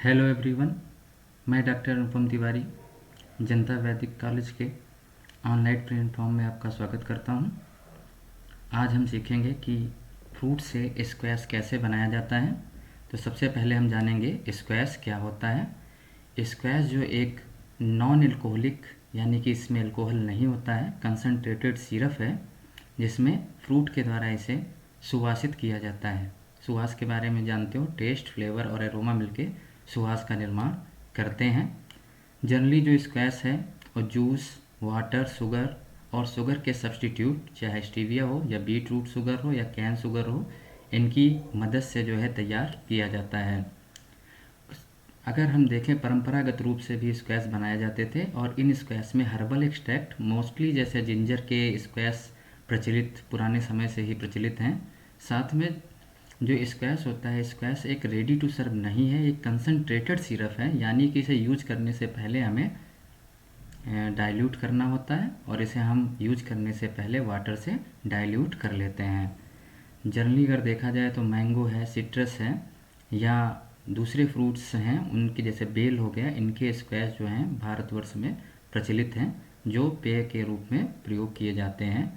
Hello everyone, मैं doctor अनुपम तिवारी जनता वैदिक college के ऑनलाइन प्लेटफॉर्म में आपका स्वागत करता हूं। आज हम सीखेंगे कि फ्रूट से स्क्वैश कैसे बनाया जाता है। तो सबसे पहले हम जानेंगे स्क्वैश क्या होता है। स्क्वैश जो एक नॉन एल्कोहलिक यानी कि इसमें अल्कोहल नहीं होता है, कंसनट्रेटेड सिरप है जिसमें फ्रूट के द्वारा इसे सुवासित किया जाता है। सुवास के बारे में जानते हो, टेस्ट, फ्लेवर और एरोमा मिलके सुवास का निर्माण करते हैं। जनरली जो स्क्वैश है वो जूस, वाटर, शुगर और शुगर के सब्स्टिट्यूट, चाहे स्टीविया हो या बीट रूट शुगर हो या कैन शुगर हो, इनकी मदद से जो है तैयार किया जाता है। अगर हम देखें, परंपरागत रूप से भी स्क्वैश बनाए जाते थे और इन स्क्वैश में हर्बल एक्सट्रैक्ट मोस्टली जैसे जिंजर के स्क्वैश प्रचलित पुराने समय से ही प्रचलित हैं। साथ में जो स्क्वैश होता है, स्क्वैश एक रेडी टू सर्व नहीं है, एक कंसनट्रेटेड सिरप है, यानी कि इसे यूज करने से पहले हमें डाइल्यूट करना होता है और इसे हम यूज करने से पहले वाटर से डाइल्यूट कर लेते हैं। जनरली अगर देखा जाए तो मैंगो है, सिट्रस है या दूसरे फ्रूट्स हैं उनके जैसे बेल हो गया, इनके स्क्वैश जो हैं भारतवर्ष में प्रचलित हैं, जो पेय के रूप में प्रयोग किए जाते हैं।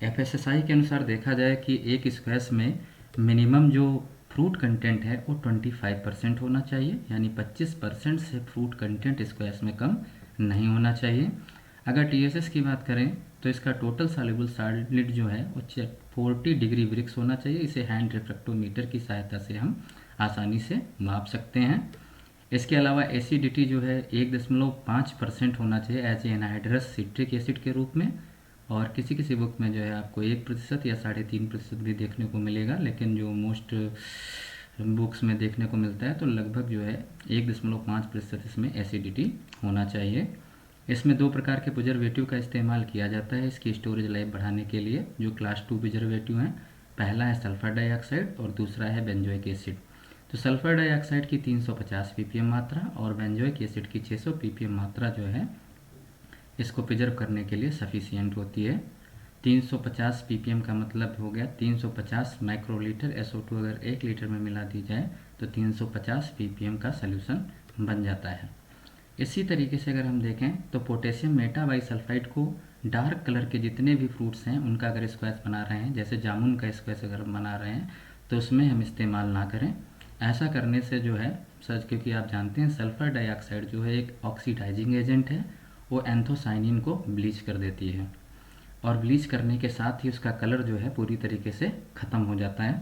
एफएसएसआई के अनुसार देखा जाए कि एक स्क्वैश में मिनिमम जो फ्रूट कंटेंट है वो 25% होना चाहिए, यानी 25% से फ्रूट कंटेंट स्क्वैश में कम नहीं होना चाहिए। अगर टीएसएस की बात करें तो इसका टोटल सॉल्युबल सॉलिड जो है वो 40 डिग्री ब्रिक्स होना चाहिए। इसे हैंड रिफ्रैक्टोमीटर की सहायता से हम आसानी से माप सकते हैं। इसके अलावा एसिडिटी जो है 1.5% होना चाहिए एज एनहाइड्रस सिट्रिक एसिड के रूप में, और किसी किसी बुक में जो है आपको 1% या 3.5% भी देखने को मिलेगा, लेकिन जो मोस्ट बुक्स में देखने को मिलता है तो लगभग जो है 1.5% इसमें एसिडिटी होना चाहिए। इसमें दो प्रकार के प्रिजर्वेटिव का इस्तेमाल किया जाता है इसकी स्टोरेज लाइफ बढ़ाने के लिए, जो क्लास 2 प्रिजर्वेटिव हैं। पहला है सल्फर डाइऑक्साइड और दूसरा है बेंजोइक एसिड। तो सल्फर डाइऑक्साइड की 350 ppm मात्रा और बेंजोइक एसिड की 600 ppm मात्रा जो है इसको प्रिजर्व करने के लिए सफिशियंट होती है। 350 ppm का मतलब हो गया 350 माइक्रोलीटर SO2 अगर 1 लीटर में मिला दी जाए तो 350 ppm का सल्यूशन बन जाता है। इसी तरीके से अगर हम देखें तो पोटेशियम मेटाबाइसल्फाइड को डार्क कलर के जितने भी फ्रूट्स हैं उनका अगर स्क्वैश बना रहे हैं, जैसे जामुन का स्क्वैश अगर हम बना रहे हैं तो उसमें हम इस्तेमाल ना करें। ऐसा करने से जो है सच, क्योंकि आप जानते हैं सल्फर डाइऑक्साइड जो है एक ऑक्सीडाइजिंग एजेंट है, वो एंथोसाइनिन को ब्लीच कर देती है और ब्लीच करने के साथ ही उसका कलर जो है पूरी तरीके से ख़त्म हो जाता है।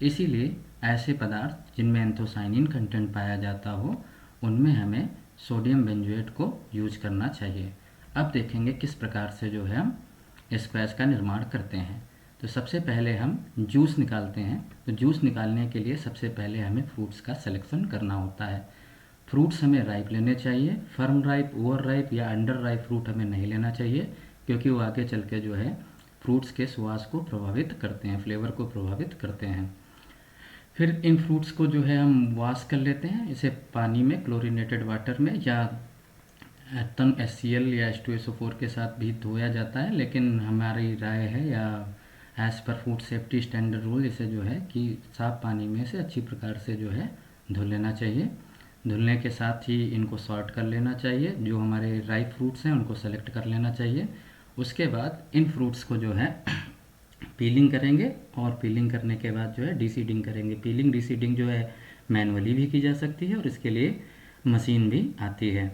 इसीलिए ऐसे पदार्थ जिनमें एंथोसाइनिन कंटेंट पाया जाता हो उनमें हमें सोडियम बेंजोएट को यूज करना चाहिए। अब देखेंगे किस प्रकार से जो है हम स्क्वैश का निर्माण करते हैं। तो सबसे पहले हम जूस निकालते हैं। तो जूस निकालने के लिए सबसे पहले हमें फ्रूट्स का सिलेक्शन करना होता है। फ्रूट्स हमें राइप लेने चाहिए। फर्म राइप, ओवर राइप या अंडर राइप फ्रूट हमें नहीं लेना चाहिए, क्योंकि वो आगे चल के जो है फ्रूट्स के स्वाद को प्रभावित करते हैं, फ्लेवर को प्रभावित करते हैं। फिर इन फ्रूट्स को जो है हम वॉश कर लेते हैं, इसे पानी में क्लोरीनेटेड वाटर में या तन HCl या H2SO4 के साथ भी धोया जाता है, लेकिन हमारी राय है या as per food safety standard rule इसे जो है कि साफ़ पानी में से अच्छी प्रकार से जो है धुल लेना चाहिए। धुलने के साथ ही इनको सॉर्ट कर लेना चाहिए, जो हमारे राइप फ्रूट्स हैं उनको सेलेक्ट कर लेना चाहिए। उसके बाद इन फ्रूट्स को जो है पीलिंग करेंगे और पीलिंग करने के बाद जो है डीसीडिंग करेंगे। पीलिंग डीसीडिंग जो है मैनुअली भी की जा सकती है और इसके लिए मशीन भी आती है।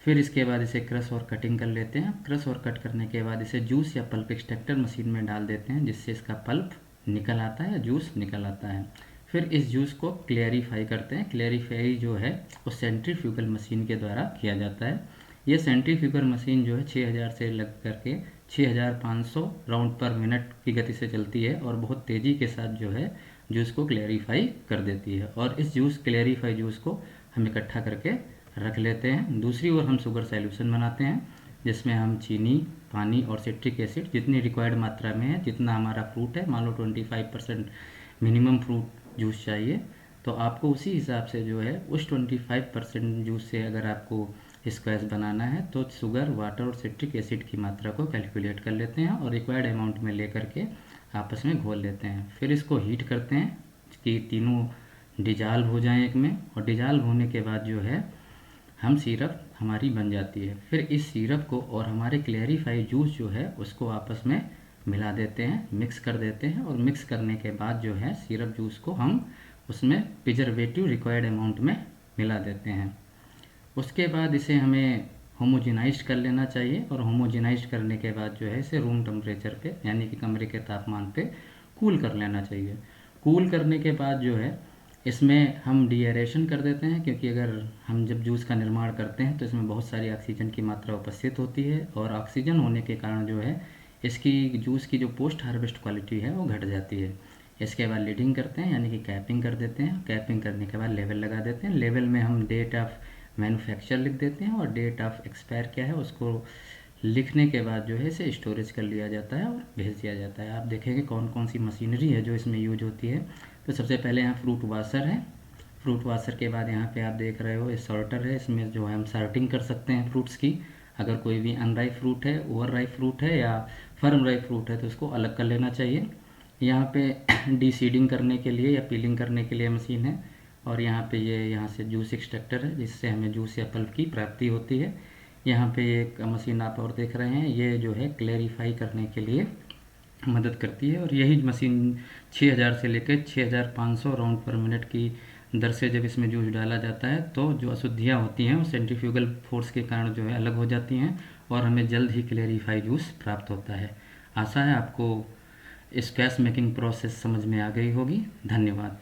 फिर इसके बाद इसे क्रश और कटिंग कर लेते हैं। क्रश और कट करने के बाद इसे जूस या पल्प एक्सट्रैक्टर मशीन में डाल देते हैं, जिससे इसका पल्प निकल आता है, जूस निकल आता है। फिर इस जूस को क्लेरिफाई करते हैं। क्लेरिफाई जो है वो सेंट्रीफ्यूगल मशीन के द्वारा किया जाता है। ये सेंट्रीफ्यूगल मशीन जो है 6000 से लग करके 6500 राउंड पर मिनट की गति से चलती है और बहुत तेज़ी के साथ जो है जूस को क्लेरिफाई कर देती है। और इस क्लेरिफाई जूस को हम इकट्ठा करके रख लेते हैं। दूसरी ओर हम शुगर सॉल्यूशन बनाते हैं, जिसमें हम चीनी, पानी और सिट्रिक एसिड जितनी रिक्वायर्ड मात्रा में है, जितना हमारा फ्रूट है, मान लो 25% मिनिमम फ्रूट जूस चाहिए, तो आपको उसी हिसाब से जो है उस 25% जूस से अगर आपको स्क्वैश बनाना है तो शुगर, वाटर और सिट्रिक एसिड की मात्रा को कैलकुलेट कर लेते हैं और रिक्वायर्ड अमाउंट में लेकर के आपस में घोल लेते हैं। फिर इसको हीट करते हैं कि तीनों डिजॉल्व हो जाएं एक में, और डिजॉल्व होने के बाद जो है हम सिरप हमारी बन जाती है। फिर इस सिरप को और हमारे क्लैरिफाई जूस जो है उसको आपस में मिला देते हैं, मिक्स कर देते हैं, और मिक्स करने के बाद जो है सिरप जूस को हम उसमें प्रिजर्वेटिव रिक्वायर्ड अमाउंट में मिला देते हैं। उसके बाद इसे हमें होमोजेनाइज कर लेना चाहिए, और होमोजेनाइज करने के बाद जो है इसे रूम टेम्परेचर पे यानी कि कमरे के तापमान पे कूल कर लेना चाहिए। कूल करने के बाद जो है इसमें हम डीएरेशन कर देते हैं, क्योंकि अगर हम जब जूस का निर्माण करते हैं तो इसमें बहुत सारी ऑक्सीजन की मात्रा उपस्थित होती है, और ऑक्सीजन होने के कारण जो है इसकी जूस की जो पोस्ट हार्वेस्ट क्वालिटी है वो घट जाती है। इसके बाद लीडिंग करते हैं यानी कि कैपिंग कर देते हैं। कैपिंग करने के बाद लेवल लगा देते हैं। लेवल में हम डेट ऑफ मैन्युफैक्चर लिख देते हैं, और डेट ऑफ एक्सपायर क्या है उसको लिखने के बाद जो है इसे स्टोरेज कर लिया जाता है और भेज दिया जाता है। आप देखेंगे कौन कौन सी मशीनरी है जो इसमें यूज होती है। तो सबसे पहले यहाँ फ्रूट वाशर है। फ्रूट वाशर के बाद यहाँ पे आप देख रहे हो ये सॉर्टर है। इसमें जो है हम सॉर्टिंग कर सकते हैं फ्रूट्स की। अगर कोई भी अनराइप फ्रूट है, ओवर राइप फ्रूट है या फर्म राइप फ्रूट है तो उसको अलग कर लेना चाहिए। यहाँ पे डीसीडिंग करने के लिए या पीलिंग करने के लिए मशीन है, और यहाँ पे ये यहाँ से जूस एक्सट्रैक्टर है जिससे हमें जूस या पल्प की प्राप्ति होती है। यहाँ पे एक मशीन आप और देख रहे हैं, ये जो है क्लैरिफाई करने के लिए मदद करती है, और यही मशीन 6000 से लेकर 6500 राउंड पर मिनट की दर से जब इसमें जूस डाला जाता है तो जो अशुद्धियाँ होती हैं वो सेंट्रीफ्यूगल फोर्स के कारण जो है अलग हो जाती हैं, और हमें जल्द ही क्लैरिफाई जूस प्राप्त होता है। आशा है आपको इस गैस मेकिंग प्रोसेस समझ में आ गई होगी। धन्यवाद।